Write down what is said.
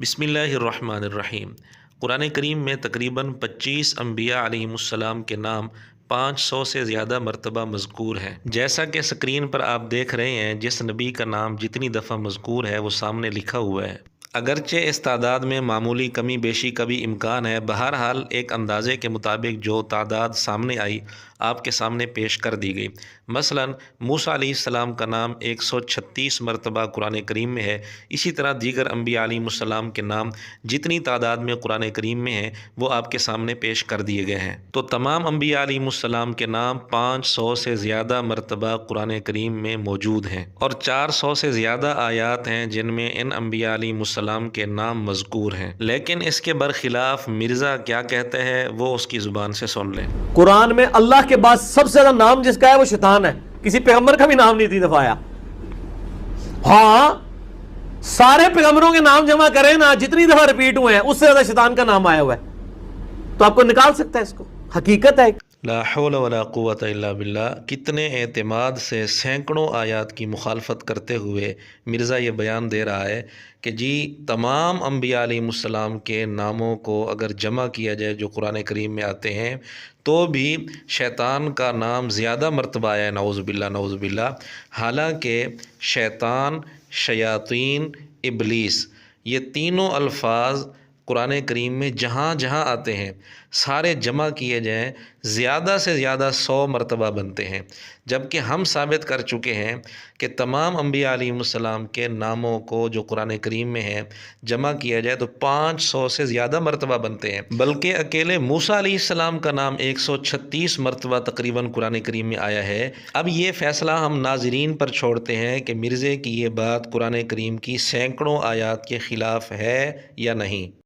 بسم اللہ الرحمن الرحیم۔ قرآن کریم میں تقریباً 25 انبیاء علیہم السلام کے نام 500 سے زیادہ مرتبہ مذکور ہیں۔ جیسا کہ سکرین پر آپ دیکھ رہے ہیں، جس نبی کا نام جتنی دفعہ مذکور ہے وہ سامنے لکھا ہوا ہے۔ اگرچہ اس تعداد میں معمولی کمی بیشی کا بھی امکان ہے، بہرحال ایک اندازے کے مطابق جو تعداد سامنے آئی آپ کے سامنے پیش کر دی گئی۔ مثلاً موسیٰ علیہ السلام کا نام 136 مرتبہ قرآن کریم میں ہے۔ اسی طرح دیگر انبیاء علیہ السلام کے نام جتنی تعداد میں قرآن کریم میں ہیں وہ آپ کے سامنے پیش کر دیے گئے ہیں۔ تو تمام انبیاء علیہ السلام کے نام 500 سے زیادہ مرتبہ قرآن کریم میں موجود ہیں، اور 400 سے زیادہ آیات ہیں جن میں ان انبیاء علیہ السلام کے نام مذکور ہیں۔ لیکن اس کے برخلاف مرزا کیا کہتے ہیں وہ اس کی زبان سے سن لیں۔ قرآن میں اللہ کے بعد سب سے زیادہ نام جس کا ہے وہ شیطان ہے، کسی پیغمبر کا بھی نام نہیں دفعہ آیا۔ ہاں، سارے پیغمبروں کے نام جمع کریں نا، جتنی دفعہ ریپیٹ ہوئے ہیں اس سے زیادہ شیطان کا نام آیا ہوا ہے، تو آپ کو نکال سکتا ہے اس کو، حقیقت ہے۔ لا حول ولا قوت الا باللہ۔ کتنے اعتماد سے سینکڑوں آیات کی مخالفت کرتے ہوئے مرزا یہ بیان دے رہا ہے کہ جی تمام انبیاء علیہ السلام کے ناموں کو اگر جمع کیا جائے جو قرآن کریم میں آتے ہیں تو بھی شیطان کا نام زیادہ مرتبہ آیا ہے، نعوذ باللہ نعوذ باللہ۔ حالانکہ شیطان، شیاطین، ابلیس، یہ تینوں الفاظ قرآن کریم میں جہاں جہاں آتے ہیں سارے جمع کیے جائیں زیادہ سے زیادہ 100 مرتبہ بنتے ہیں، جبکہ ہم ثابت کر چکے ہیں کہ تمام انبیاء علیہ السلام کے ناموں کو جو قرآن کریم میں ہیں جمع کیا جائے تو 500 سے زیادہ مرتبہ بنتے ہیں، بلکہ اکیلے موسیٰ علیہ السلام کا نام 136 مرتبہ تقریباً قرآن کریم میں آیا ہے۔ اب یہ فیصلہ ہم ناظرین پر چھوڑتے ہیں کہ مرزے کی یہ بات قرآن کریم کی سینکڑوں آیات کے خلاف ہے یا نہیں۔